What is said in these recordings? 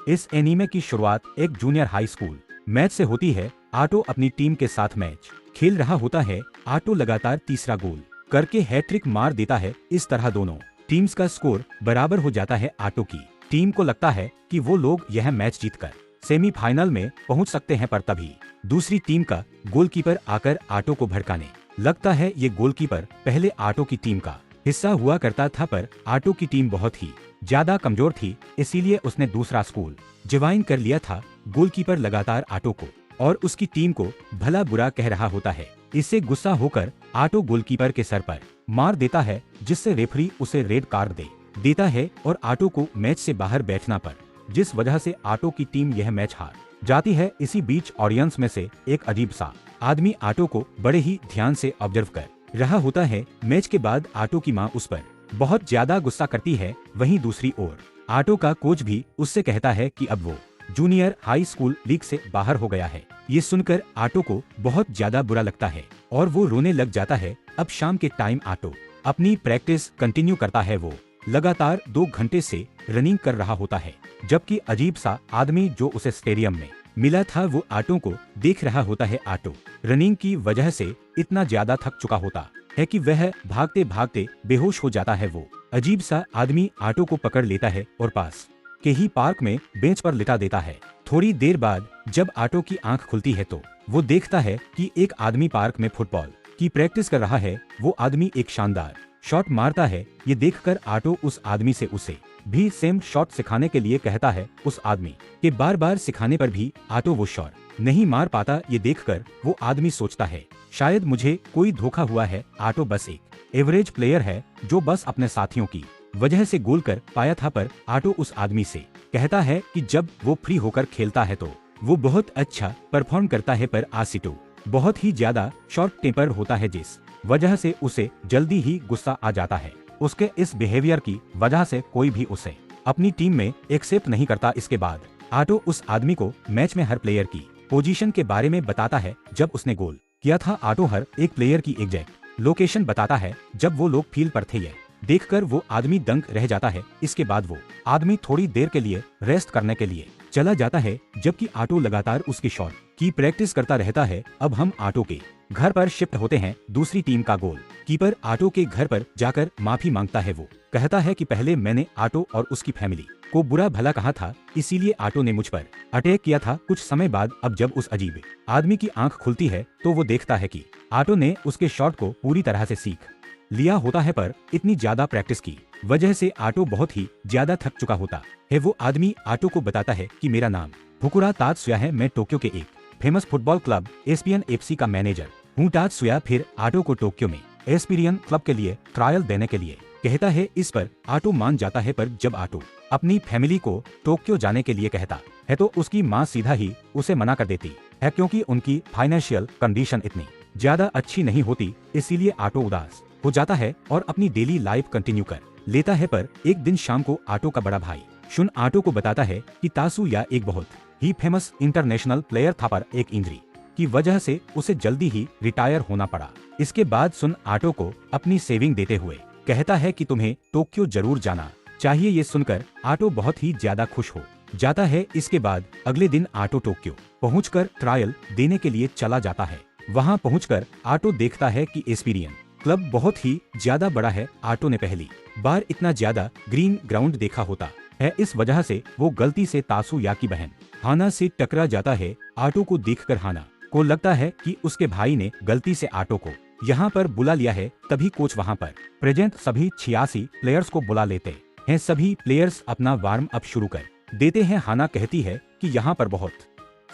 इस एनीमे की शुरुआत एक जूनियर हाई स्कूल मैच से होती है। आटो अपनी टीम के साथ मैच खेल रहा होता है। आटो लगातार तीसरा गोल करके हैट्रिक मार देता है। इस तरह दोनों टीम्स का स्कोर बराबर हो जाता है। आटो की टीम को लगता है कि वो लोग यह मैच जीतकर सेमीफाइनल में पहुंच सकते हैं, पर तभी दूसरी टीम का गोलकीपर आकर आटो को भड़काने लगता है। ये गोलकीपर पहले आटो की टीम का हिस्सा हुआ करता था, पर आटो की टीम बहुत ही ज्यादा कमजोर थी, इसीलिए उसने दूसरा स्कूल ज्वाइन कर लिया था। गोलकीपर लगातार आटो को और उसकी टीम को भला बुरा कह रहा होता है। इससे गुस्सा होकर आटो गोलकीपर के सर पर मार देता है, जिससे रेफरी उसे रेड कार्ड दे देता है और आटो को मैच से बाहर बैठना पड़, जिस वजह से आटो की टीम यह मैच हार जाती है। इसी बीच ऑडियंस में से एक अजीब सा आदमी आटो को बड़े ही ध्यान से ऑब्जर्व कर रहा होता है। मैच के बाद आटो की मां उस पर बहुत ज्यादा गुस्सा करती है। वहीं दूसरी ओर आटो का कोच भी उससे कहता है कि अब वो जूनियर हाई स्कूल लीग से बाहर हो गया है। ये सुनकर आटो को बहुत ज्यादा बुरा लगता है और वो रोने लग जाता है। अब शाम के टाइम आटो अपनी प्रैक्टिस कंटिन्यू करता है। वो लगातार 2 घंटे से रनिंग कर रहा होता है, जबकि अजीब सा आदमी जो उसे स्टेडियम में मिला था वो आटो को देख रहा होता है। आटो रनिंग की वजह से इतना ज्यादा थक चुका होता है कि वह भागते भागते बेहोश हो जाता है। वो अजीब सा आदमी आटो को पकड़ लेता है और पास के ही पार्क में बेंच पर लिटा देता है। थोड़ी देर बाद जब आटो की आंख खुलती है तो वो देखता है कि एक आदमी पार्क में फुटबॉल की प्रैक्टिस कर रहा है। वो आदमी एक शानदार शॉट मारता है। ये देखकर आटो उस आदमी से उसे भी सेम शॉट सिखाने के लिए कहता है। उस आदमी के बार बार सिखाने पर भी आटो वो शॉट नहीं मार पाता। ये देखकर वो आदमी सोचता है शायद मुझे कोई धोखा हुआ है। आटो बस एक एवरेज प्लेयर है जो बस अपने साथियों की वजह से गोल कर पाया था। पर आटो उस आदमी से कहता है कि जब वो फ्री होकर खेलता है तो वो बहुत अच्छा परफॉर्म करता है। पर आसिटो बहुत ही ज्यादा शॉर्ट टेम्पर होता है, जिस वजह से उसे जल्दी ही गुस्सा आ जाता है। उसके इस बिहेवियर की वजह से कोई भी उसे अपनी टीम में एक्सेप्ट नहीं करता। इसके बाद आटो उस आदमी को मैच में हर प्लेयर की पोजीशन के बारे में बताता है। जब उसने गोल किया था आटो हर एक प्लेयर की एग्जैक्ट लोकेशन बताता है। जब वो लोग फील्ड पर थे, यह देखकर वो आदमी दंग रह जाता है। इसके बाद वो आदमी थोड़ी देर के लिए रेस्ट करने के लिए चला जाता है, जबकि आटो लगातार उसकी शॉट की प्रैक्टिस करता रहता है। अब हम आटो के घर पर शिफ्ट होते हैं। दूसरी टीम का गोल कीपर आटो के घर पर जाकर माफी मांगता है। वो कहता है कि पहले मैंने आटो और उसकी फैमिली को बुरा भला कहा था, इसीलिए आटो ने मुझ पर अटैक किया था। कुछ समय बाद अब जब उस अजीब आदमी की आंख खुलती है तो वो देखता है कि आटो ने उसके शॉट को पूरी तरह से सीख लिया होता है, पर इतनी ज्यादा प्रैक्टिस की वजह से आटो बहुत ही ज्यादा थक चुका होता है। वो आदमी आटो को बताता है कि मेरा नाम फुकुरा तात्सुया है, मैं टोक्यो के एक famous football club ESPN FC का मैनेजर हूँ। तात्सुया फिर आटो को टोक्यो में एस्पिरियन क्लब के लिए ट्रायल देने के लिए कहता है। इस पर आटो मान जाता है, पर जब आटो अपनी फैमिली को टोक्यो जाने के लिए कहता है तो उसकी माँ सीधा ही उसे मना कर देती है, क्योंकि उनकी फाइनेंशियल कंडीशन इतनी ज्यादा अच्छी नहीं होती। इसीलिए आटो उदास हो जाता है और अपनी डेली लाइफ कंटिन्यू कर लेता है। पर एक दिन शाम को आटो का बड़ा भाई शुन आटो को बताता है कि तात्सुया एक बहुत ही फेमस इंटरनेशनल प्लेयर था, पर एक इंजरी की वजह से उसे जल्दी ही रिटायर होना पड़ा। इसके बाद सुन आटो को अपनी सेविंग देते हुए कहता है कि तुम्हें टोक्यो जरूर जाना चाहिए। ये सुनकर आटो बहुत ही ज्यादा खुश हो जाता है। इसके बाद अगले दिन आटो टोक्यो पहुंचकर ट्रायल देने के लिए चला जाता है। वहां पहुंचकर आटो देखता है कि एस्पिरियन क्लब बहुत ही ज्यादा बड़ा है। आटो ने पहली बार इतना ज्यादा ग्रीन ग्राउंड देखा होता है, इस वजह से वो गलती से तात्सुया की बहन हाना से टकरा जाता है। आटो को देखकर हाना को लगता है कि उसके भाई ने गलती से आटो को यहाँ पर बुला लिया है। तभी कोच वहाँ पर प्रेजेंट सभी 86 प्लेयर्स को बुला लेते हैं। सभी प्लेयर्स अपना वार्म अप शुरू कर देते हैं। हाना कहती है कि यहाँ पर बहुत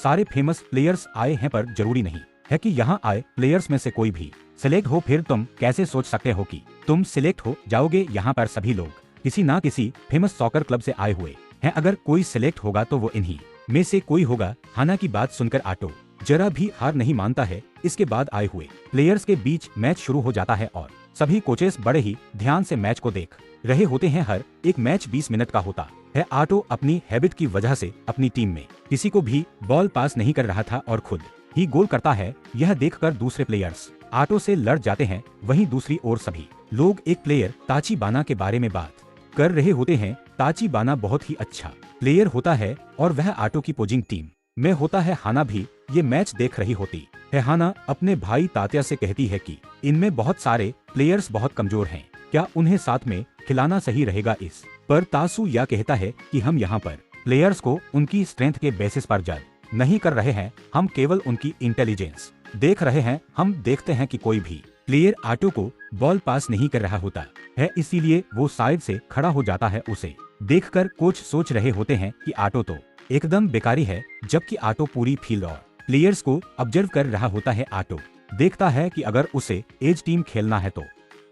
सारे फेमस प्लेयर्स आए हैं, पर जरूरी नहीं है कि यहाँ आए प्लेयर्स में से कोई भी सिलेक्ट हो। फिर तुम कैसे सोच सकते हो कि तुम सिलेक्ट हो जाओगे? यहाँ पर सभी लोग किसी ना किसी फेमस सॉकर क्लब से आए हुए हैं। अगर कोई सिलेक्ट होगा तो वो इन्हीं में से कोई होगा। हाना की बात सुनकर आटो जरा भी हार नहीं मानता है। इसके बाद आए हुए प्लेयर्स के बीच मैच शुरू हो जाता है और सभी कोचेस बड़े ही ध्यान से मैच को देख रहे होते हैं। हर एक मैच 20 मिनट का होता है। आटो अपनी हैबिट की वजह से अपनी टीम में किसी को भी बॉल पास नहीं कर रहा था और खुद ही गोल करता है। यह देखकर दूसरे प्लेयर्स आटो से लड़ जाते हैं। वहीं दूसरी ओर सभी लोग एक प्लेयर ताची बाना के बारे में बात कर रहे होते हैं। ताचिबाना बहुत ही अच्छा प्लेयर होता है और वह आटो की पोजिंग टीम में होता है। हाना भी ये मैच देख रही होती है। हाना अपने भाई तात्या से कहती है कि इनमें बहुत सारे प्लेयर्स बहुत कमजोर हैं, क्या उन्हें साथ में खिलाना सही रहेगा। इस पर तासुया कहता है कि हम यहाँ पर प्लेयर्स को उनकी स्ट्रेंथ के बेसिस पर जज नहीं कर रहे हैं, हम केवल उनकी इंटेलिजेंस देख रहे हैं। हम देखते हैं कि कोई भी प्लेयर आटो को बॉल पास नहीं कर रहा होता है, इसीलिए वो साइड से खड़ा हो जाता है। उसे देखकर कोच सोच रहे होते हैं कि आटो तो एकदम बेकारी है, जबकि आटो पूरी फील्ड और प्लेयर्स को ऑब्जर्व कर रहा होता है। आटो देखता है कि अगर उसे एज टीम खेलना है तो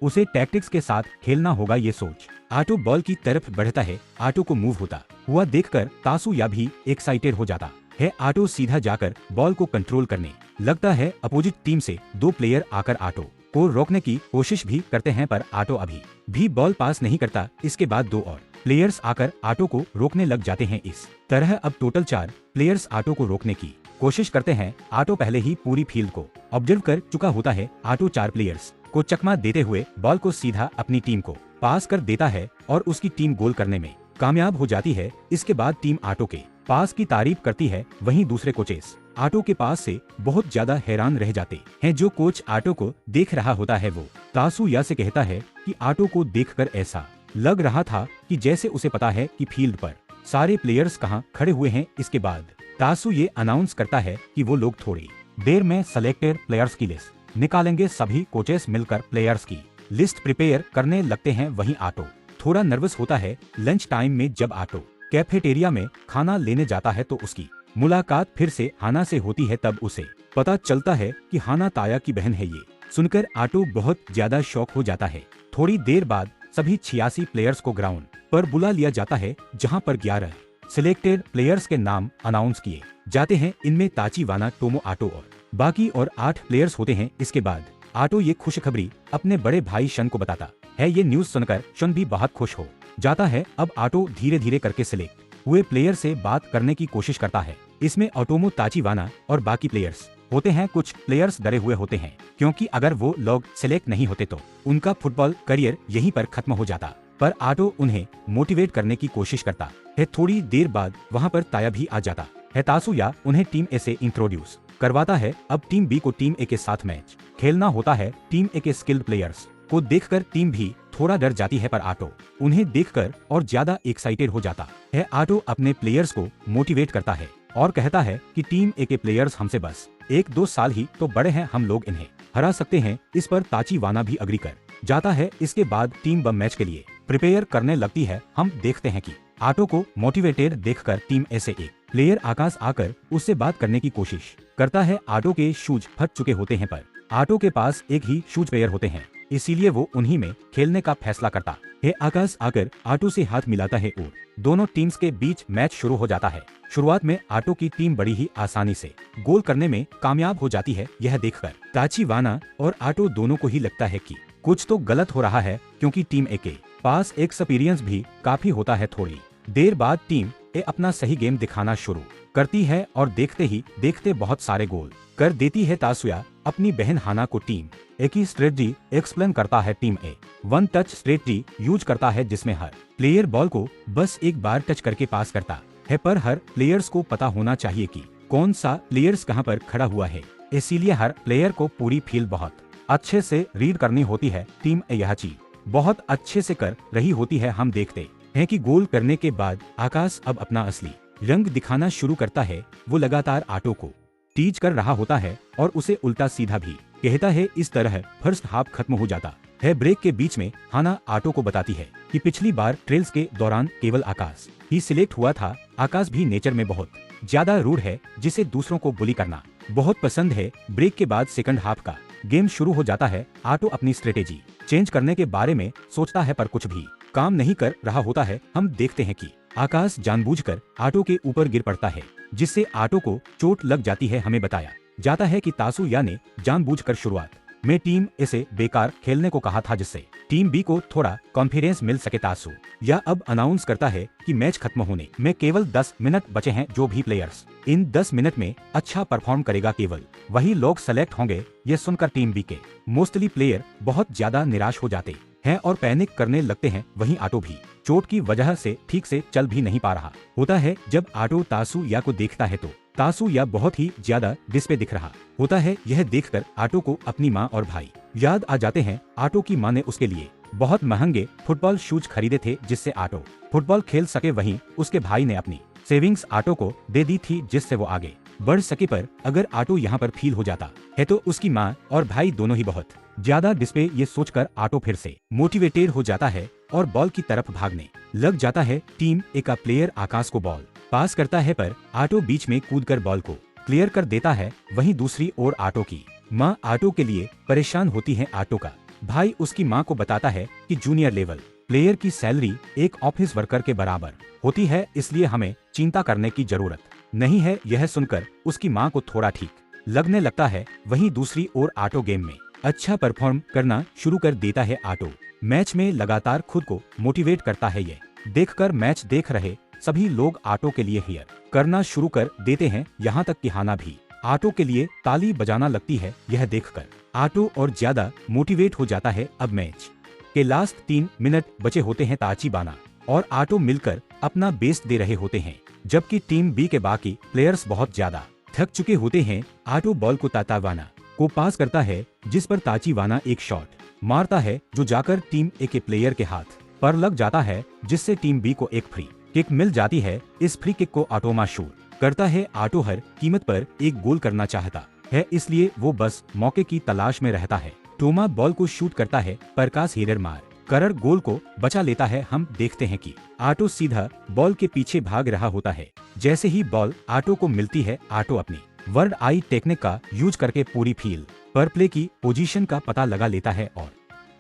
उसे टैक्टिक्स के साथ खेलना होगा। ये सोच आटो बॉल की तरफ बढ़ता है। आटो को मूव होता हुआ देखकर तासुया भी एक्साइटेड हो जाता है। आटो सीधा जाकर बॉल को कंट्रोल करने लगता है। अपोजिट टीम से 2 प्लेयर आकर आटो को रोकने की कोशिश भी करते हैं, पर आटो अभी भी बॉल पास नहीं करता। इसके बाद 2 और प्लेयर्स आकर आटो को रोकने लग जाते हैं। इस तरह अब टोटल 4 प्लेयर्स आटो को रोकने की कोशिश करते हैं। आटो पहले ही पूरी फील्ड को ऑब्जर्व कर चुका होता है। आटो 4 प्लेयर्स को चकमा देते हुए बॉल को सीधा अपनी टीम को पास कर देता है और उसकी टीम गोल करने में कामयाब हो जाती है। इसके बाद टीम आटो के पास की तारीफ करती है। वहीं दूसरे कोचेस आटो के पास से बहुत ज्यादा हैरान रह जाते हैं। जो कोच आटो को देख रहा होता है वो तासुया से कहता है कि आटो को देखकर ऐसा लग रहा था कि जैसे उसे पता है कि फील्ड पर सारे प्लेयर्स कहाँ खड़े हुए हैं। इसके बाद तासु ये अनाउंस करता है कि वो लोग थोड़ी देर में सेलेक्टेड प्लेयर्स की लिस्ट निकालेंगे। सभी कोचेस मिलकर प्लेयर्स की लिस्ट प्रिपेयर करने लगते हैं। वहीं आटो थोड़ा नर्वस होता है। लंच टाइम में जब आटो कैफेटेरिया में खाना लेने जाता है तो उसकी मुलाकात फिर से हाना से होती है। तब उसे पता चलता है कि हाना ताया की बहन है। ये सुनकर आटो बहुत ज्यादा शॉक हो जाता है। थोड़ी देर बाद सभी 86 प्लेयर्स को ग्राउंड पर बुला लिया जाता है, जहां पर 11 सिलेक्टेड प्लेयर्स के नाम अनाउंस किए जाते हैं। इनमें ताचिबाना, टोमो, आटो और बाकी और 8 प्लेयर्स होते हैं। इसके बाद आटो ये खुशखबरी अपने बड़े भाई शन को बताता है। ये न्यूज सुनकर शन भी बहुत खुश हो जाता है। अब आटो धीरे धीरे करके सिलेक्ट हुए प्लेयर से बात करने की कोशिश करता है। इसमें ऑटोमो, ताचिबाना और बाकी प्लेयर्स होते हैं। कुछ प्लेयर्स डरे हुए होते हैं, क्योंकि अगर वो लोग सिलेक्ट नहीं होते तो उनका फुटबॉल करियर यहीं पर खत्म हो जाता। पर आटो उन्हें मोटिवेट करने की कोशिश करता है। थोड़ी देर बाद वहाँ पर ताया भी आ जाता है। तासुया उन्हें टीम ए से इंट्रोड्यूस करवाता है। अब टीम बी को टीम ए के साथ मैच खेलना होता है। टीम ए के स्किल्ड प्लेयर्स को देखकर टीम भी थोड़ा डर जाती है, पर आटो उन्हें देखकर और ज्यादा एक्साइटेड हो जाता है। आटो अपने प्लेयर्स को मोटिवेट करता है और कहता है कि टीम ए के प्लेयर्स हमसे बस 1-2 साल ही तो बड़े हैं, हम लोग इन्हें हरा सकते हैं। इस पर ताचिबाना भी अग्री कर जाता है। इसके बाद टीम बम मैच के लिए प्रिपेयर करने लगती है। हम देखते हैं कि आटो को मोटिवेटेड देखकर टीम ए से एक प्लेयर आकाश आकर उससे बात करने की कोशिश करता है। आटो के शूज फट चुके होते हैं, पर आटो के पास एक ही शूज पेयर होते हैं, इसीलिए वो उन्हीं में खेलने का फैसला करता है। आकाश आकर आटो से हाथ मिलाता है और दोनों टीम्स के बीच मैच शुरू हो जाता है। शुरुआत में आटो की टीम बड़ी ही आसानी से गोल करने में कामयाब हो जाती है। यह देखकर ताचिबाना और आटो दोनों को ही लगता है कि कुछ तो गलत हो रहा है, क्योंकि टीम ए के पास एक्सपीरियंस भी काफी होता है। थोड़ी देर बाद टीम ए अपना सही गेम दिखाना शुरू करती है और देखते ही देखते बहुत सारे गोल कर देती है। तासुया अपनी बहन हाना को टीम ए की स्ट्रेटजी एक्सप्लेन करता है। टीम ए 1 टच स्ट्रेटजी यूज करता है, जिसमें हर प्लेयर बॉल को बस एक बार टच करके पास करता है, पर हर प्लेयर्स को पता होना चाहिए कि कौन सा प्लेयर्स कहां पर खड़ा हुआ है। इसीलिए हर प्लेयर को पूरी फील्ड बहुत अच्छे से रीड करनी होती है। टीम ए यह चीज बहुत अच्छे से कर रही होती है। हम देखते हैं कि गोल करने के बाद आकाश अब अपना असली रंग दिखाना शुरू करता है। वो लगातार आटो को टीज कर रहा होता है और उसे उल्टा सीधा भी कहता है। इस तरह फर्स्ट हाफ खत्म हो जाता है। ब्रेक के बीच में हाना आटो को बताती है कि पिछली बार ट्रेल्स के दौरान केवल आकाश ही सिलेक्ट हुआ था। आकाश भी नेचर में बहुत ज्यादा रूड है, जिसे दूसरों को बुली करना बहुत पसंद है। ब्रेक के बाद सेकंड हाफ का गेम शुरू हो जाता है। आटो अपनी स्ट्रेटेजी चेंज करने के बारे में सोचता है, पर कुछ भी काम नहीं कर रहा होता है। हम देखते हैं कि आकाश जानबूझकर आटो के ऊपर गिर पड़ता है, जिससे आटो को चोट लग जाती है। हमें बताया जाता है कि तासुया ने जानबूझकर शुरुआत में टीम ए से बेकार खेलने को कहा था, जिससे टीम बी को थोड़ा कॉन्फिडेंस मिल सके। तासुया अब अनाउंस करता है कि मैच खत्म होने में केवल 10 मिनट बचे हैं। जो भी प्लेयर्स इन 10 मिनट में अच्छा परफॉर्म करेगा, केवल वही लोग सेलेक्ट होंगे। ये सुनकर टीम बी के मोस्टली प्लेयर बहुत ज्यादा निराश हो जाते हैं और पैनिक करने लगते हैं। वहीं आटो भी चोट की वजह से ठीक से चल भी नहीं पा रहा होता है। जब आटो तासुया को देखता है तो तासुया बहुत ही ज्यादा डिस्पे दिख रहा होता है। यह देखकर आटो को अपनी माँ और भाई याद आ जाते हैं। आटो की माँ ने उसके लिए बहुत महंगे फुटबॉल शूज खरीदे थे जिससे आटो फुटबॉल खेल सके। वहीं उसके भाई ने अपनी सेविंग्स आटो को दे दी थी जिससे वो आगे बढ़ सके। पर अगर आटो यहाँ पर फेल हो जाता है तो उसकी माँ और भाई दोनों ही बहुत ज्यादा डिस्पे। ये सोचकर आटो फिर से मोटिवेटेड हो जाता है और बॉल की तरफ भागने लग जाता है। टीम ए का प्लेयर आकाश को बॉल पास करता है पर आटो बीच में कूदकर बॉल को क्लियर कर देता है। वहीं दूसरी ओर आटो की माँ आटो के लिए परेशान होती है। आटो का भाई उसकी माँ को बताता है कि जूनियर लेवल प्लेयर की सैलरी एक ऑफिस वर्कर के बराबर होती है, इसलिए हमें चिंता करने की जरूरत नहीं है। यह सुनकर उसकी माँ को थोड़ा ठीक लगने लगता है। वहीं दूसरी ओर आटो गेम में अच्छा परफॉर्म करना शुरू कर देता है। आटो मैच में लगातार खुद को मोटिवेट करता है। ये देखकर मैच देख रहे सभी लोग आटो के लिए हियर करना शुरू कर देते हैं। यहाँ तक कि हाना भी आटो के लिए ताली बजाना लगती है। यह देखकर आटो और ज्यादा मोटिवेट हो जाता है। अब मैच के लास्ट 3 मिनट बचे होते हैं। ताचिबाना और आटो मिलकर अपना बेस्ट दे रहे होते हैं, जबकि टीम बी के बाकी प्लेयर्स बहुत ज्यादा थक चुके होते हैं। आटो बॉल को तातावाना को पास करता है जिस पर ताचिवाना एक शॉट मारता है जो जाकर टीम ए के प्लेयर के हाथ पर लग जाता है, जिससे टीम बी को एक फ्री किक मिल जाती है। इस फ्री किक को आटोमा शूट करता है। आटो हर कीमत पर एक गोल करना चाहता है, इसलिए वो बस मौके की तलाश में रहता है। टोमा बॉल को शूट करता है, प्रकाश हेडर मार करर गोल को बचा लेता है। हम देखते हैं कि आटो सीधा बॉल के पीछे भाग रहा होता है। जैसे ही बॉल आटो को मिलती है, आटो अपनी वर्ड आई टेक्निक का यूज करके पूरी फील्ड पर प्ले की पोजीशन का पता लगा लेता है और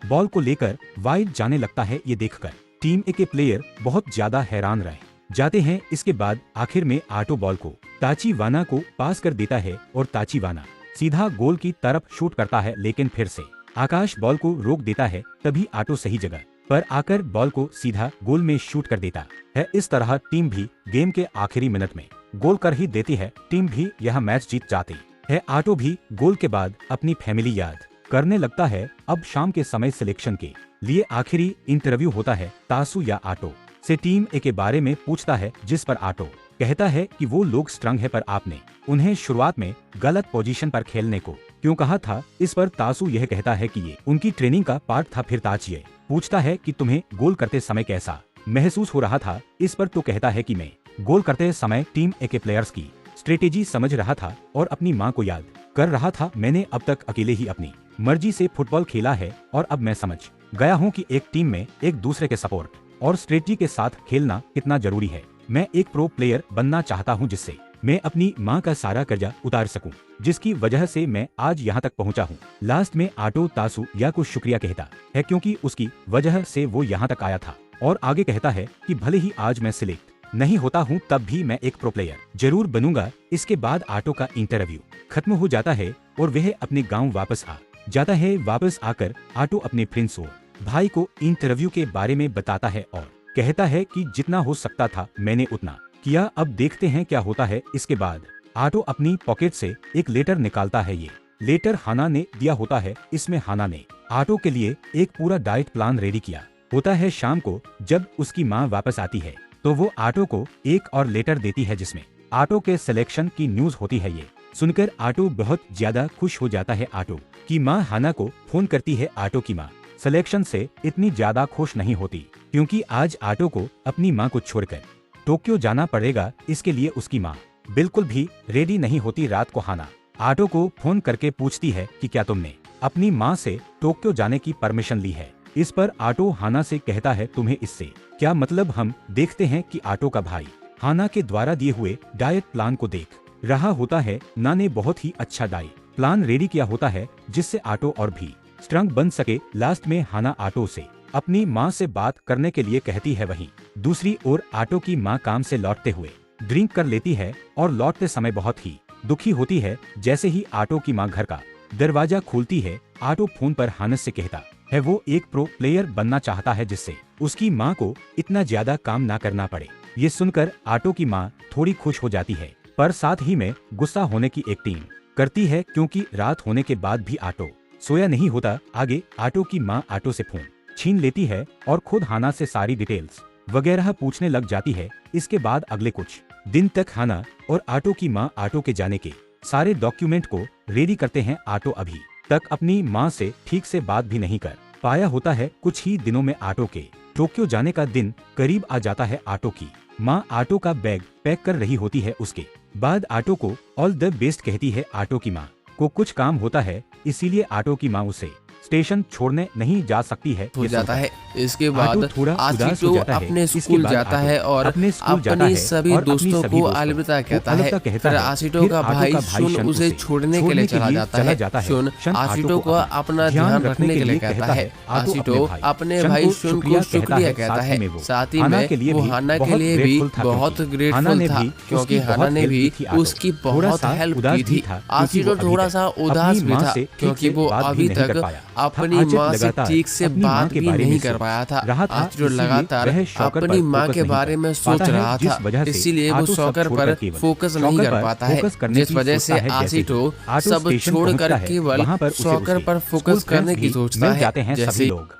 बॉल को लेकर वाइड जाने लगता है। ये देखकर टीम ए के प्लेयर बहुत ज्यादा हैरान रह जाते हैं। इसके बाद आखिर में आटो बॉल को ताचिवाना को पास कर देता है और ताचिवाना सीधा गोल की तरफ शूट करता है, लेकिन फिर से आकाश बॉल को रोक देता है। तभी आटो सही जगह पर आकर बॉल को सीधा गोल में शूट कर देता है। इस तरह टीम भी गेम के आखिरी मिनट में गोल कर ही देती है। टीम भी यह मैच जीत जाती है। आटो भी गोल के बाद अपनी फैमिली याद करने लगता है। अब शाम के समय सिलेक्शन के लिए आखिरी इंटरव्यू होता है। तासुया आटो से टीम ए के बारे में पूछता है, जिस पर आटो कहता है कि वो लोग स्ट्रंग है, पर आपने उन्हें शुरुआत में गलत पोजीशन पर खेलने को क्यों कहा था। इस पर तासु यह कहता है कि ये उनकी ट्रेनिंग का पार्ट था। फिर ताचिए पूछता है कि तुम्हें गोल करते समय कैसा महसूस हो रहा था। इस पर तो कहता है कि मैं गोल करते समय टीम ए के प्लेयर्स की स्ट्रेटेजी समझ रहा था और अपनी माँ को याद कर रहा था। मैंने अब तक अकेले ही अपनी मर्जी से फुटबॉल खेला है और अब मैं समझ गया हूँ कि एक टीम में एक दूसरे के सपोर्ट और स्ट्रेटजी के साथ खेलना कितना जरूरी है। मैं एक प्रो प्लेयर बनना चाहता हूँ जिससे मैं अपनी माँ का सारा कर्जा उतार सकूं, जिसकी वजह से मैं आज यहाँ तक पहुँचा हूँ। लास्ट में आटो तासुया को शुक्रिया कहता है क्योंकि उसकी वजह से वो यहाँ तक आया था और आगे कहता है कि भले ही आज मैं सिलेक्ट नहीं होता हूँ तब भी मैं एक प्रो प्लेयर जरूर बनूंगा। इसके बाद आटो का इंटरव्यू खत्म हो जाता है और वह अपने गाँव वापस आ जाता है। वापस आकर आटो अपने फ्रेंड्स और भाई को इंटरव्यू के बारे में बताता है और कहता है कि जितना हो सकता था मैंने उतना किया, अब देखते हैं क्या होता है। इसके बाद आटो अपनी पॉकेट से एक लेटर निकालता है। ये लेटर हाना ने दिया होता है। इसमें हाना ने आटो के लिए एक पूरा डाइट प्लान रेडी किया होता है। शाम को जब उसकी माँ वापस आती है तो वो आटो को एक और लेटर देती है जिसमें आटो के सिलेक्शन की न्यूज होती है। ये सुनकर आटो बहुत ज्यादा खुश हो जाता है। आटो की माँ हाना को फोन करती है। आटो की माँ सिलेक्शन से इतनी ज्यादा खुश नहीं होती क्योंकि आज आटो को अपनी माँ को छोड़कर टोक्यो जाना पड़ेगा। इसके लिए उसकी माँ बिल्कुल भी रेडी नहीं होती। रात को हाना आटो को फोन करके पूछती है कि क्या तुमने अपनी माँ से टोक्यो जाने की परमिशन ली है। इस पर आटो हाना से कहता है तुम्हें इससे क्या मतलब। हम देखते हैं कि आटो का भाई हाना के द्वारा दिए हुए डाइट प्लान को देख रहा होता है। ना ने बहुत ही अच्छा डाइट प्लान रेडी किया होता है जिससे आटो और भी स्ट्रॉन्ग बन सके। लास्ट में हाना आटो से अपनी माँ से बात करने के लिए कहती है। वहीं दूसरी ओर आटो की माँ काम से लौटते हुए ड्रिंक कर लेती है और लौटते समय बहुत ही दुखी होती है। जैसे ही आटो की माँ घर का दरवाजा खोलती है, आटो फोन पर हानस से कहता है वो एक प्रो प्लेयर बनना चाहता है जिससे उसकी माँ को इतना ज्यादा काम ना करना पड़े। ये सुनकर आटो की माँ थोड़ी खुश हो जाती है, पर साथ ही में गुस्सा होने की एक्टिंग करती है क्योंकि रात होने के बाद भी आटो सोया नहीं होता। आगे आटो की माँ आटो से फोन छीन लेती है और खुद हाना से सारी डिटेल्स वगैरह पूछने लग जाती है। इसके बाद अगले कुछ दिन तक हाना और आटो की माँ आटो के जाने के सारे डॉक्यूमेंट को रेडी करते हैं। आटो अभी तक अपनी माँ से ठीक से बात भी नहीं कर पाया होता है। कुछ ही दिनों में आटो के टोक्यो जाने का दिन करीब आ जाता है। आटो की माँ आटो का बैग पैक कर रही होती है। उसके बाद आटो को ऑल द बेस्ट कहती है। आटो की माँ को कुछ काम होता है, इसीलिए आटो की माँ उसे स्टेशन छोड़ने नहीं जा सकती है। हो जाता है। इसके बाद आशिटो अपने स्कूल जाता है और अपने सभी दोस्तों को अलविदा कहता है। फिर आशिटो का भाई शुन उसे छोड़ने के लिए चला जाता है। शुन आशिटो को अपना ध्यान रखने के लिए कहता है। आशिटो अपने भाई शुन को शुक्रिया कहता है। साथ ही में वो हाना के लिए भी बहुत ग्रेटफुल था, क्योंकि हाना ने भी उसकी बहुत हेल्प की थी। आशिटो थोड़ा सा उदास भी था, क्योंकि वो अभी तक अपनी माँ से ठीक से बात भी नहीं कर पाया था। आशिटो लगातार अपनी माँ के बारे में सोच रहा था, इसीलिए वो सॉकर पर फोकस नहीं कर पाता है, जिस वजह से आशिटो सब छोड़कर केवल सॉकर पर फोकस करने की सोचता है। जैसे लोग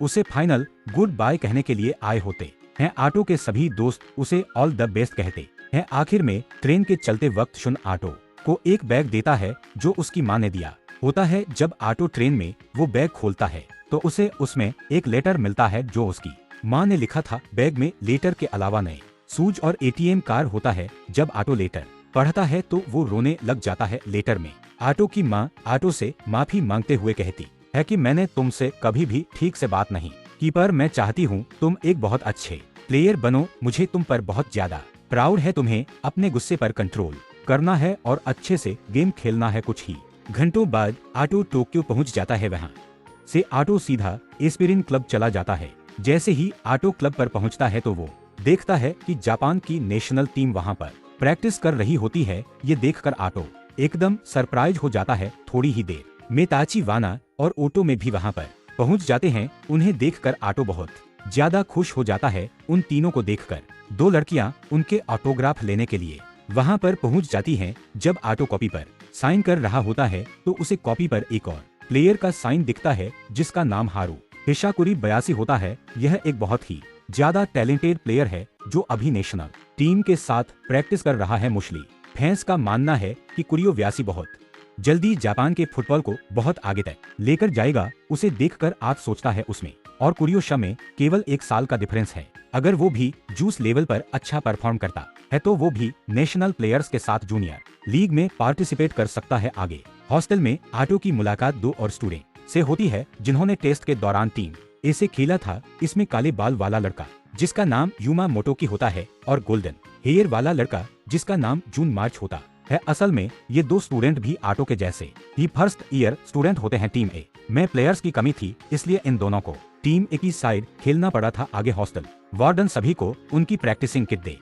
उसे फाइनल गुड बाय कहने के लिए आए होते हैं। आटो के सभी दोस्त उसे ऑल द बेस्ट कहते हैं। आखिर में ट्रेन के चलते वक्त शुन आटो को एक बैग देता है जो उसकी माँ ने दिया होता है। जब आटो ट्रेन में वो बैग खोलता है तो उसे उसमें एक लेटर मिलता है जो उसकी माँ ने लिखा था। बैग में लेटर के अलावा नए सूज और एटीएम कार्ड होता है। जब आटो लेटर पढ़ता है तो वो रोने लग जाता है। लेटर में आटो की माँ आटो से माफी मांगते हुए कहती है कि मैंने तुमसे कभी भी ठीक से बात नहीं की, पर मैं चाहती हूँ तुम एक बहुत अच्छे प्लेयर बनो। मुझे तुम पर बहुत ज्यादा प्राउड है। तुम्हें अपने गुस्से पर कंट्रोल करना है और अच्छे से गेम खेलना है। कुछ ही घंटों बाद आटो टोक्यो पहुंच जाता है। वहां से आटो सीधा एस्पिरिन क्लब चला जाता है। जैसे ही आटो क्लब पर पहुंचता है तो वो देखता है कि जापान की नेशनल टीम वहां पर प्रैक्टिस कर रही होती है। ये देखकर आटो एकदम सरप्राइज हो जाता है। थोड़ी ही देर में ताची वाना और ओटो में भी वहां पर पहुंच जाते हैं। उन्हें देखकर आटो बहुत ज्यादा खुश हो जाता है। उन तीनों को देखकर दो लड़कियां उनके ऑटोग्राफ लेने के लिए वहां पर पहुंच जाती हैं। जब आटो कॉपी पर साइन कर रहा होता है तो उसे कॉपी पर एक और प्लेयर का साइन दिखता है जिसका नाम हारू हिशाकुरी 82 होता है। यह एक बहुत ही ज्यादा टैलेंटेड प्लेयर है जो अभी नेशनल टीम के साथ प्रैक्टिस कर रहा है। मुशली फैंस का मानना है कि कुरियो 82 बहुत जल्दी जापान के फुटबॉल को बहुत आगे तक लेकर जाएगा। उसे देखकर आज सोचता है उसमें और कुरियोशा में केवल 1 साल का डिफरेंस है। अगर वो भी जूस लेवल पर अच्छा परफॉर्म करता है तो वो भी नेशनल प्लेयर्स के साथ जूनियर लीग में पार्टिसिपेट कर सकता है। आगे हॉस्टल में आटो की मुलाकात 2 और स्टूडेंट से होती है जिन्होंने टेस्ट के दौरान टीम ए से खेला था। इसमें काले बाल वाला लड़का जिसका नाम यूमा मोटोकी होता है और गोल्डन हेयर वाला लड़का जिसका नाम जून मार्च होता है। असल में ये 2 स्टूडेंट भी आटो के जैसे ही फर्स्ट ईयर स्टूडेंट होते हैं। टीम ए में प्लेयर्स की कमी थी, इसलिए इन दोनों को टीम ए की साइड खेलना पड़ा था। आगे हॉस्टल वार्डन सभी को उनकी प्रैक्टिसिंग किट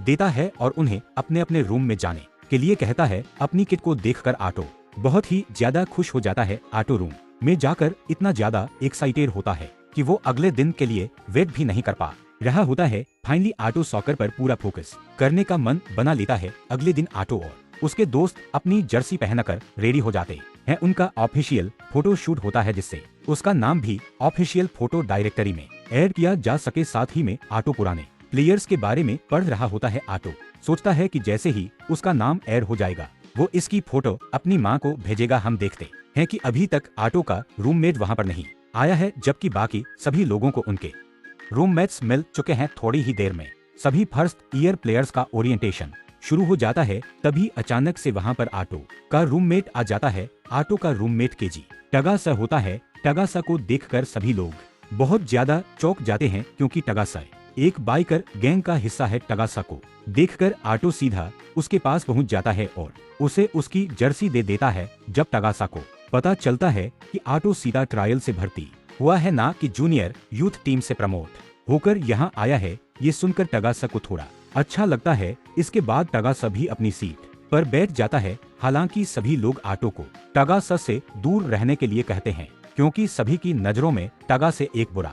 देता है और उन्हें अपने अपने रूम में जाने के लिए कहता है। अपनी किट को देखकर आटो बहुत ही ज्यादा खुश हो जाता है। आटो रूम में जाकर इतना ज्यादा एक्साइटेड होता है कि वो अगले दिन के लिए वेट भी नहीं कर पा रहा होता है। फाइनली आटो सॉकर पर पूरा फोकस करने का मन बना लेता है। अगले दिन आटो और उसके दोस्त अपनी जर्सी पहनकर रेडी हो जाते हैं। उनका ऑफिशियल फोटो शूट होता है जिससे उसका नाम भी ऑफिशियल फोटो डायरेक्टरी में ऐड किया जा सके। साथ ही में आटो पुराने प्लेयर्स के बारे में पढ़ रहा होता है। आटो सोचता है कि जैसे ही उसका नाम ऐड हो जाएगा वो इसकी फोटो अपनी माँ को भेजेगा। हम देखते हैं कि अभी तक आटो का रूममेट वहाँ पर नहीं आया है, जबकि बाकी सभी लोगों को उनके रूममेट्स मिल चुके हैं। थोड़ी ही देर में सभी फर्स्ट ईयर प्लेयर्स का ओरिएंटेशन शुरू हो जाता है। तभी अचानक से वहाँ पर आटो का रूममेट आ जाता है। आटो का रूममेट केजी टगासा होता है। टगासा को देखकर सभी लोग बहुत ज्यादा चौंक जाते हैं, क्योंकि टगासा एक बाइकर गैंग का हिस्सा है। टगासा को देखकर आटो सीधा उसके पास पहुंच जाता है और उसे उसकी जर्सी दे देता है। जब टगासा को पता चलता है कि आटो सीधा ट्रायल से भर्ती हुआ है, ना कि जूनियर यूथ टीम से प्रमोट होकर यहाँ आया है, ये सुनकर टगासा को थोड़ा अच्छा लगता है। इसके बाद टगासा भी अपनी सीट पर बैठ जाता है। हालांकि सभी लोग आटो को टगासा से दूर रहने के लिए कहते हैं, क्योंकि सभी की नजरों में टगासा एक बुरा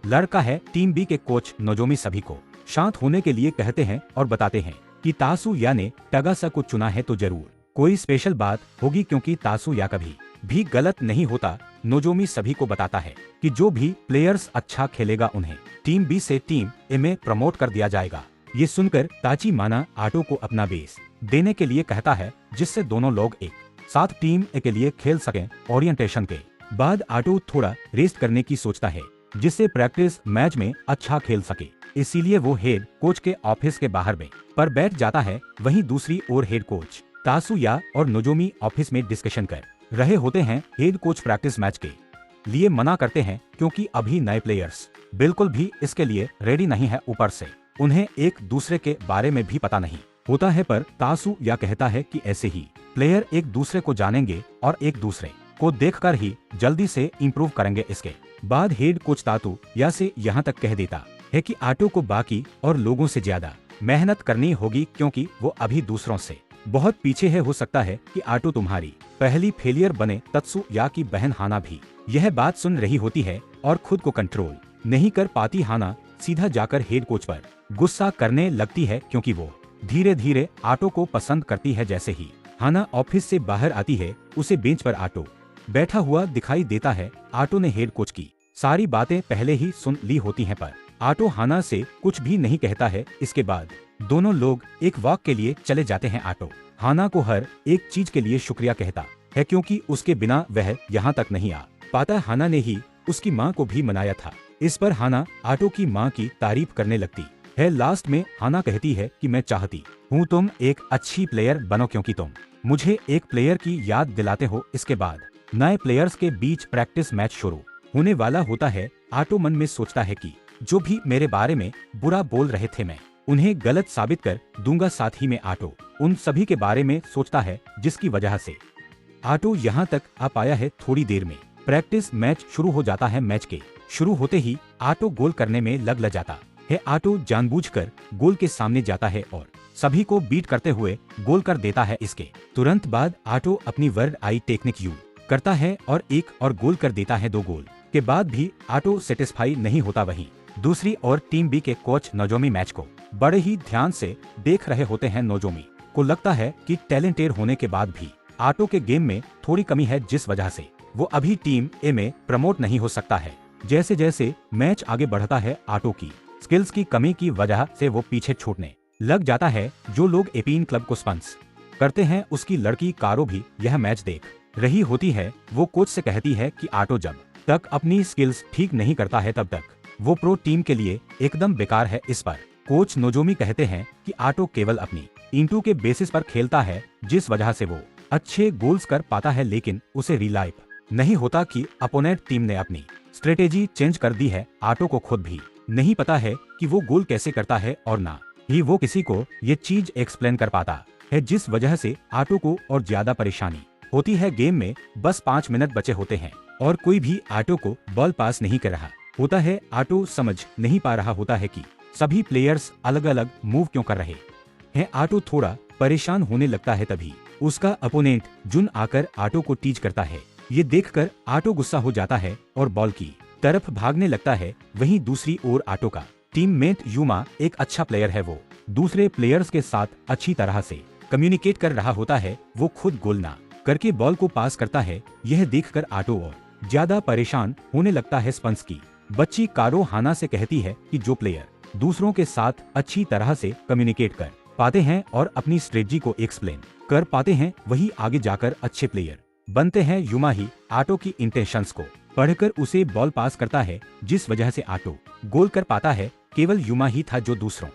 लड़का है। टीम बी के कोच नोजोमी सभी को शांत होने के लिए कहते हैं और बताते हैं कि तासुया ने टगासा को चुना है तो जरूर कोई स्पेशल बात होगी, क्योंकि तासुया कभी भी गलत नहीं होता। नोजोमी सभी को बताता है कि जो भी प्लेयर्स अच्छा खेलेगा उन्हें टीम बी से टीम ए में प्रमोट कर दिया जाएगा। ये सुनकर ताची माना आटो को अपना बेस देने के लिए कहता है, जिससे दोनों लोग एक साथ टीम ए के लिए खेल सकें। ओरिएंटेशन के बाद आटो थोड़ा रेस्ट करने की सोचता है, जिससे प्रैक्टिस मैच में अच्छा खेल सके। इसीलिए वो हेड कोच के ऑफिस के बाहर में पर बैठ जाता है। वहीं दूसरी ओर हेड कोच तासुया और नोजोमी ऑफिस में डिस्कशन कर रहे होते हैं। हेड कोच प्रैक्टिस मैच के लिए मना करते हैं क्योंकि अभी नए प्लेयर्स बिल्कुल भी इसके लिए रेडी नहीं है। ऊपर से उन्हें एक दूसरे के बारे में भी पता नहीं होता है, पर तासुया कहता है कि ऐसे ही प्लेयर एक दूसरे को जानेंगे और एक दूसरे को देखकर ही जल्दी से इम्प्रूव करेंगे। इसके बाद हेड कोच तातुया से यहाँ तक कह देता है कि आटो को बाकी और लोगों से ज्यादा मेहनत करनी होगी, क्योंकि वो अभी दूसरों से बहुत पीछे है। हो सकता है कि आटो तुम्हारी पहली फेलियर बने। तत्सुया की बहन हाना भी यह बात सुन रही होती है और खुद को कंट्रोल नहीं कर पाती। हाना सीधा जाकर हेड कोच पर गुस्सा करने लगती है, क्योंकि वो धीरे धीरे आटो को पसंद करती है। जैसे ही हाना ऑफिस से बाहर आती है, उसे बेंच पर आटो बैठा हुआ दिखाई देता है। आटो ने हेड कोच की सारी बातें पहले ही सुन ली होती हैं, पर आटो हाना से कुछ भी नहीं कहता है। इसके बाद दोनों लोग एक वॉक के लिए चले जाते हैं। आटो हाना को हर एक चीज के लिए शुक्रिया कहता है, क्योंकि उसके बिना वह यहाँ तक नहीं आ पाता। हाना ने ही उसकी माँ को भी मनाया था। इस पर हाना आटो की माँ की तारीफ करने लगती है। लास्ट में हाना कहती है कि मैं चाहती हूँ तुम एक अच्छी प्लेयर बनो, क्योंकि तुम मुझे एक प्लेयर की याद दिलाते हो। इसके बाद नए प्लेयर्स के बीच प्रैक्टिस मैच शुरू होने वाला होता है। आटो मन में सोचता है कि जो भी मेरे बारे में बुरा बोल रहे थे, मैं उन्हें गलत साबित कर दूंगा। साथ ही में आटो उन सभी के बारे में सोचता है जिसकी वजह से आटो यहाँ तक आ पाया है। थोड़ी देर में प्रैक्टिस मैच शुरू हो जाता है। मैच के शुरू होते ही आटो गोल करने में लग जाता है। आटो जानबूझकर गोल के सामने जाता है और सभी को बीट करते हुए गोल कर देता है। इसके तुरंत बाद आटो अपनी वर्ड आई टेक्निक यूज करता है और एक और गोल कर देता है। 2 गोल के बाद भी आटो सेटिस्फाई नहीं होता। वहीं दूसरी ओर टीम बी के कोच नोजोमी मैच को बड़े ही ध्यान से देख रहे होते हैं। नोजोमी को लगता है कि टैलेंटेड होने के बाद भी आटो के गेम में थोड़ी कमी है, जिस वजह से वो अभी टीम ए में प्रमोट नहीं हो सकता है। जैसे जैसे मैच आगे बढ़ता है, आटो की स्किल्स की कमी की वजह से वो पीछे छूटने लग जाता है। जो लोग एपीन क्लब को स्पॉन्सर करते हैं, उसकी लड़की कारो भी यह मैच देख रही होती है। वो कोच से कहती है कि आटो जब तक अपनी स्किल्स ठीक नहीं करता है, तब तक वो प्रो टीम के लिए एकदम बेकार है। इस पर कोच नोजोमी कहते हैं कि आटो केवल अपनी इंटू के बेसिस पर खेलता है, जिस वजह से वो अच्छे गोल्स कर पाता है, लेकिन उसे रियलाइज नहीं होता कि अपोनेंट टीम ने अपनी स्ट्रेटेजी चेंज कर दी है। आटो को खुद भी नहीं पता है कि वो गोल कैसे करता है, और ना ही वो किसी को ये चीज एक्सप्लेन कर पाता है, जिस वजह से आटो को और ज्यादा परेशानी होती है। गेम में बस 5 मिनट बचे होते हैं और कोई भी आटो को बॉल पास नहीं कर रहा होता है। आटो समझ नहीं पा रहा होता है कि सभी प्लेयर्स अलग अलग मूव क्यों कर रहे हैं। आटो थोड़ा परेशान होने लगता है। तभी उसका अपोनेंट जुन आकर आटो को टीज करता है। ये देखकर आटो गुस्सा हो जाता है और बॉल की तरफ भागने लगता है। वहीं दूसरी ओर आटो का टीममेट युमा एक अच्छा प्लेयर है। वो दूसरे प्लेयर्स के साथ अच्छी तरह से कम्युनिकेट कर रहा होता है। वो खुद गोल ना करके बॉल को पास करता है। यह देखकर आटो और ज्यादा परेशान होने लगता है। स्पंस की बच्ची कारो हाना से कहती है कि जो प्लेयर दूसरों के साथ अच्छी तरह से कम्युनिकेट कर पाते हैं और अपनी स्ट्रेटजी को एक्सप्लेन कर पाते हैं, वही आगे जाकर अच्छे प्लेयर बनते हैं। युमा ही आटो की इंटेंशंस को पढ़कर उसे बॉल पास करता है, जिस वजह से आटो गोल कर पाता है। केवल युमा ही था जो दूसरों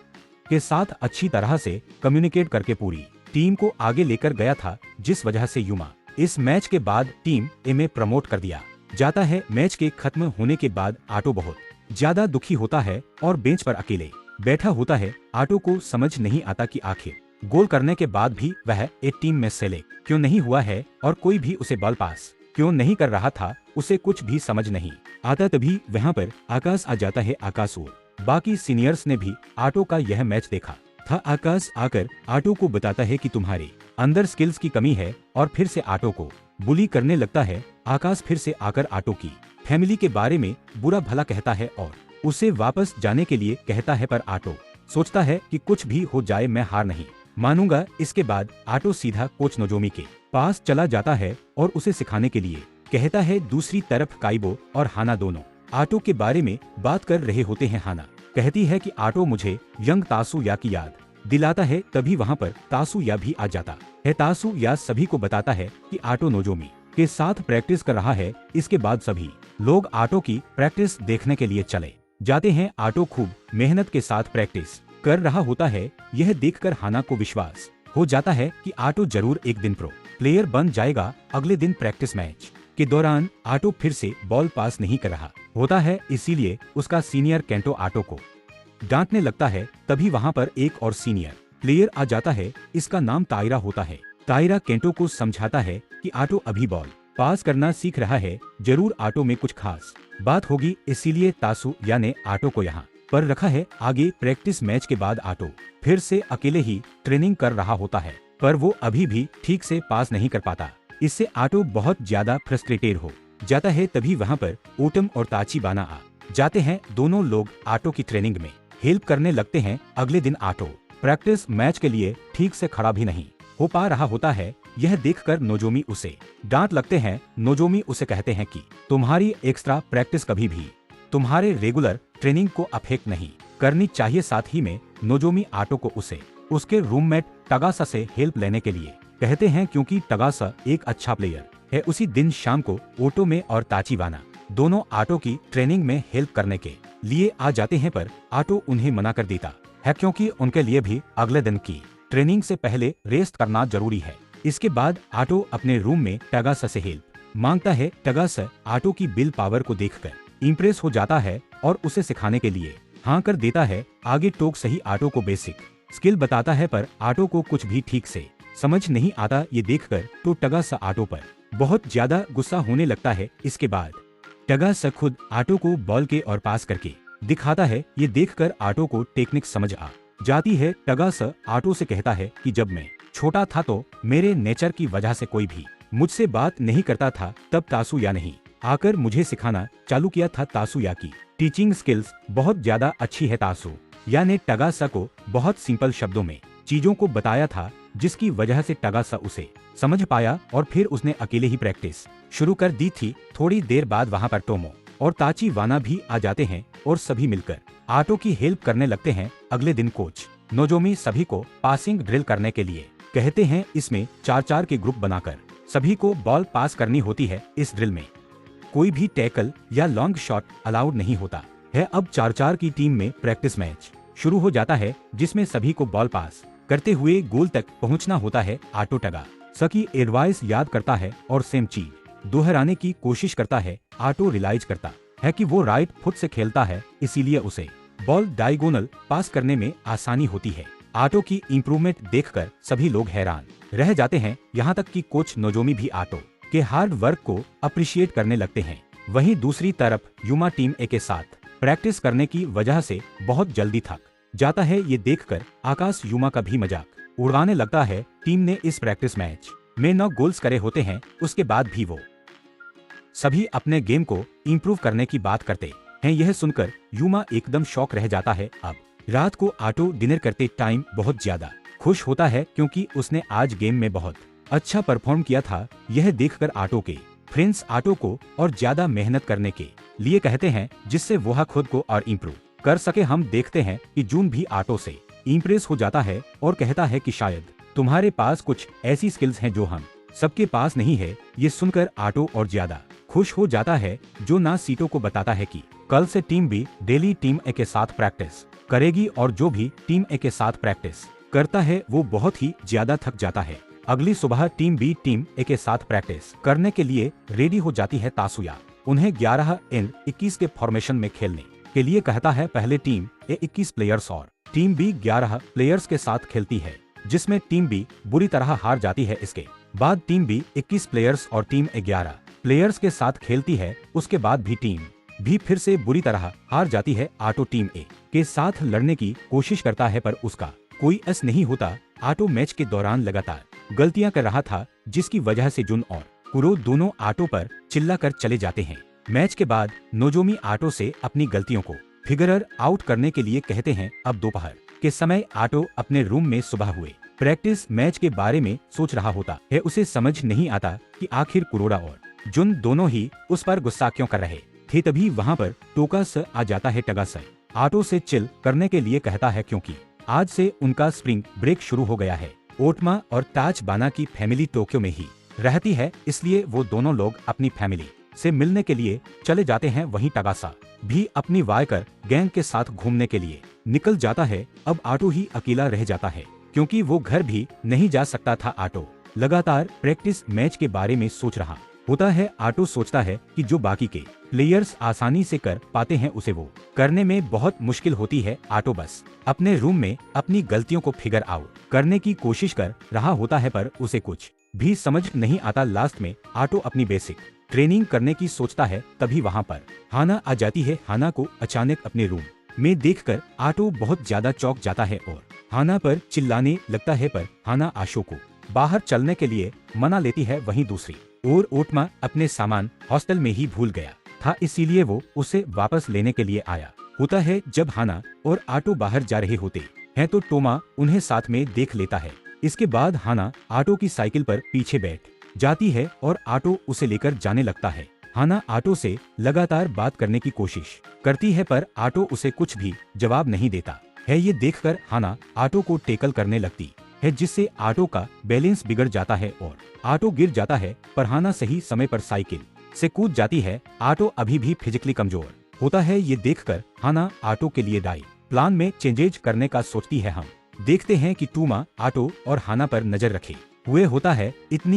के साथ अच्छी तरह से कम्युनिकेट करके पूरी टीम को आगे लेकर गया था, जिस वजह से युमा इस मैच के बाद टीम ए में प्रमोट कर दिया जाता है। मैच के खत्म होने के बाद आटो बहुत ज्यादा दुखी होता है और बेंच पर अकेले बैठा होता है। आटो को समझ नहीं आता कि आखिर गोल करने के बाद भी वह एक टीम में सेलेक्ट क्यों नहीं हुआ है और कोई भी उसे बॉल पास क्यों नहीं कर रहा था। उसे कुछ भी समझ नहीं आता। तभी वहाँ पर आकाश आ जाता है। आकाश और बाकी सीनियर्स ने भी आटो का यह मैच देखा था। आकाश आकर आटो को बताता है कि तुम्हारे अंदर स्किल्स की कमी है और फिर से आटो को बुली करने लगता है। आकाश फिर से आकर आटो की फैमिली के बारे में बुरा भला कहता है और उसे वापस जाने के लिए कहता है, पर आटो सोचता है कि कुछ भी हो जाए मैं हार नहीं मानूंगा। इसके बाद आटो सीधा कोच नोजोमी के पास चला जाता है और उसे सिखाने के लिए कहता है। दूसरी तरफ काइबो और हाना दोनों आटो के बारे में बात कर रहे होते हैं। हाना कहती है कि आटो मुझे यंग तासुया की याद दिलाता है। तभी वहाँ पर तासुया भी आ जाता है। तासुया सभी को बताता है कि आटो नोजोमी के साथ प्रैक्टिस कर रहा है। इसके बाद सभी लोग आटो की प्रैक्टिस देखने के लिए चले जाते हैं। आटो खूब मेहनत के साथ प्रैक्टिस कर रहा होता है। यह देखकर हाना को विश्वास हो जाता है कि आटो जरूर एक दिन प्रो प्लेयर बन जाएगा। अगले दिन प्रैक्टिस मैच के दौरान आटो फिर से बॉल पास नहीं कर रहा होता है, इसीलिए उसका सीनियर केंटो आटो को डांटने लगता है। तभी वहाँ पर एक और सीनियर प्लेयर आ जाता है। इसका नाम ताइरा होता है। ताइरा केंटो को समझाता है कि आटो अभी बॉल पास करना सीख रहा है, जरूर आटो में कुछ खास बात होगी, इसीलिए तासुया ने आटो को यहाँ पर रखा है। आगे प्रैक्टिस मैच के बाद आटो फिर से अकेले ही ट्रेनिंग कर रहा होता है, पर वो अभी भी ठीक से पास नहीं कर पाता। इससे आटो बहुत ज्यादा फ्रस्ट्रेटेड हो जाता है। तभी वहाँ पर ओटम और ताचिबाना आ जाते हैं। दोनों लोग आटो की ट्रेनिंग में हेल्प करने लगते हैं। अगले दिन आटो प्रैक्टिस मैच के लिए ठीक से खड़ा भी नहीं हो पा रहा होता है। यह देखकर नोजोमी उसे डांट लगते हैं। नोजोमी उसे कहते हैं कि तुम्हारी एक्स्ट्रा प्रैक्टिस कभी भी तुम्हारे रेगुलर ट्रेनिंग को अफेक्ट नहीं करनी चाहिए। साथ ही में नोजोमी आटो को उसे उसके रूममेट टगासा से हेल्प लेने के लिए कहते हैं, क्योंकि टगासा एक अच्छा प्लेयर है। उसी दिन शाम को ओटोमे और ताचिबाना दोनों आटो की ट्रेनिंग में हेल्प करने के लिए आ जाते हैं, पर आटो उन्हें मना कर देता है, क्योंकि उनके लिए भी अगले दिन की ट्रेनिंग से पहले रेस्ट करना जरूरी है। इसके बाद आटो अपने रूम में टगासा से हेल्प मांगता है। टगासा आटो की विल पावर को देखकर इम्प्रेस हो जाता है और उसे सिखाने के लिए हाँ कर देता है। आगे टोक सही आटो को बेसिक स्किल बताता है, पर आटो को कुछ भी ठीक से समझ नहीं आता। ये देखकर तो टगासा आटो पर बहुत ज्यादा गुस्सा होने लगता है। इसके बाद टगासा खुद आटो को बॉल के और पास करके दिखाता है। ये देखकर आटो को टेक्निक समझ आ जाती है। टगासा आटो से कहता है कि जब मैं छोटा था तो मेरे नेचर की वजह से कोई भी मुझसे बात नहीं करता था, तब तासुया नहीं आकर मुझे सिखाना चालू किया था। तासुया की टीचिंग स्किल्स बहुत ज्यादा अच्छी है। तासुया ने टगासा को बहुत सिंपल शब्दों में चीजों को बताया था, जिसकी वजह से टगासा उसे समझ पाया और फिर उसने अकेले ही प्रैक्टिस शुरू कर दी थी। थोड़ी देर बाद वहाँ पर टोमो और ताचिबाना भी आ जाते हैं और सभी मिलकर आटो की हेल्प करने लगते हैं। अगले दिन कोच नोजोमी सभी को पासिंग ड्रिल करने के लिए कहते हैं। इसमें 4-4 के ग्रुप बनाकर सभी को बॉल पास करनी होती है। इस ड्रिल में कोई भी टैकल या लॉन्ग शॉट अलाउड नहीं होता है। अब 4-4 की टीम में प्रैक्टिस मैच शुरू हो जाता है, जिसमें सभी को बॉल पास करते हुए गोल तक पहुंचना होता है। आटो टगासा की एडवाइस याद करता है और सेम चीज दोहराने की कोशिश करता है। आटो रियलाइज करता है कि वो राइट फुट से खेलता है, इसीलिए उसे बॉल डायगोनल पास करने में आसानी होती है। आटो की इम्प्रूवमेंट देखकर सभी लोग हैरान रह जाते हैं, यहाँ तक कि कोच नोजोमी भी आटो के हार्ड वर्क को अप्रिशिएट करने लगते हैं। वहीं दूसरी तरफ युमा टीम ए के साथ प्रैक्टिस करने की वजह से बहुत जल्दी थक जाता है। ये देखकर आकाश युमा का भी मजाक उड़ाने लगता है। टीम ने इस प्रैक्टिस मैच में 9 गोल्स करे होते हैं, उसके बाद भी वो सभी अपने गेम को इम्प्रूव करने की बात करते हैं। यह सुनकर युमा एकदम शॉक रह जाता है। अब रात को आटो डिनर करते टाइम बहुत ज्यादा खुश होता है, क्योंकि उसने आज गेम में बहुत अच्छा परफॉर्म किया था। यह देखकर आटो के फ्रेंड्स आटो को और ज्यादा मेहनत करने के लिए कहते हैं, जिससे वह खुद को और इम्प्रूव कर सके। हम देखते हैं कि जून भी आटो से इम्प्रेस हो जाता है और कहता है कि शायद तुम्हारे पास कुछ ऐसी स्किल्स हैं जो हम सबके पास नहीं है। ये सुनकर आटो और ज्यादा खुश हो जाता है। जो ना सीटो को बताता है कि कल से टीम बी डेली टीम ए के साथ प्रैक्टिस करेगी, और जो भी टीम ए के साथ प्रैक्टिस करता है वो बहुत ही ज्यादा थक जाता है। अगली सुबह टीम बी टीम ए के साथ प्रैक्टिस करने के लिए रेडी हो जाती है। तासुया उन्हें 11-21 के फॉर्मेशन में खेलने के लिए कहता है। पहले टीम ए 21 प्लेयर्स और टीम बी 11 प्लेयर्स के साथ खेलती है, जिसमें टीम बी बुरी तरह हार जाती है। इसके बाद टीम बी 21 प्लेयर्स और टीम ए 11 प्लेयर्स के साथ खेलती है। उसके बाद भी टीम भी फिर से बुरी तरह हार जाती है। आटो टीम ए के साथ लड़ने की कोशिश करता है, पर उसका कोई अस नहीं होता। आटो मैच के दौरान लगातार गलतियां कर रहा था, जिसकी वजह से जुन और कुरो दोनों आटो पर चिल्लाकर चले जाते हैं। मैच के बाद नोजोमी आटो से अपनी गलतियों को फिगर आउट करने के लिए कहते हैं। अब दोपहर के समय आटो अपने रूम में सुबह हुए प्रैक्टिस मैच के बारे में सोच रहा होता है। उसे समझ नहीं आता कि आखिर कुरोड़ा और जुन दोनों ही उस पर गुस्सा क्यों कर रहे थे। तभी वहाँ पर टोका स आ जाता है। टगा स आटो से चिल करने के लिए कहता है क्योंकि आज से उनका स्प्रिंग ब्रेक शुरू हो गया है। ओटमा और ताज बाना की फैमिली टोक्यो में ही रहती है, इसलिए वो दोनों लोग अपनी फैमिली से मिलने के लिए चले जाते हैं। वहीं टगासा भी अपनी वायकर गैंग के साथ घूमने के लिए निकल जाता है। अब आटो ही अकेला रह जाता है क्योंकि वो घर भी नहीं जा सकता था। आटो लगातार प्रैक्टिस मैच के बारे में सोच रहा होता है। आटो सोचता है कि जो बाकी के प्लेयर्स आसानी से कर पाते हैं उसे वो करने में बहुत मुश्किल होती है। आटो बस अपने रूम में अपनी गलतियों को फिगर आउट करने की कोशिश कर रहा होता है, पर उसे कुछ भी समझ नहीं आता। लास्ट में आटो अपनी बेसिक ट्रेनिंग करने की सोचता है। तभी वहाँ पर हाना आ जाती है। हाना को अचानक अपने रूम में देखकर आटो बहुत ज्यादा चौंक जाता है और हाना पर चिल्लाने लगता है, पर हाना आशो को बाहर चलने के लिए मना लेती है। वहीं दूसरी ओर ओटमा अपने सामान हॉस्टल में ही भूल गया था, इसीलिए वो उसे वापस लेने के लिए आया होता है। जब हाना और आटो बाहर जा रहे होते हैं तो टोमा उन्हें साथ में देख लेता है। इसके बाद हाना आटो की साइकिल पर पीछे बैठ जाती है और आटो उसे लेकर जाने लगता है। हाना आटो से लगातार बात करने की कोशिश करती है, पर आटो उसे कुछ भी जवाब नहीं देता है। ये देखकर हाना आटो को टेकल करने लगती है, जिससे आटो का बैलेंस बिगड़ जाता है और आटो गिर जाता है। पर हाना सही समय पर साइकिल से कूद जाती है। आटो अभी भी फिजिकली कमजोर होता है। ये देखकर हाना आटो के लिए डाई प्लान में चेंजेज करने का सोचती है। हम देखते हैं कि टूमा आटो और हाना पर नजर रखे हुए होता है। इतनी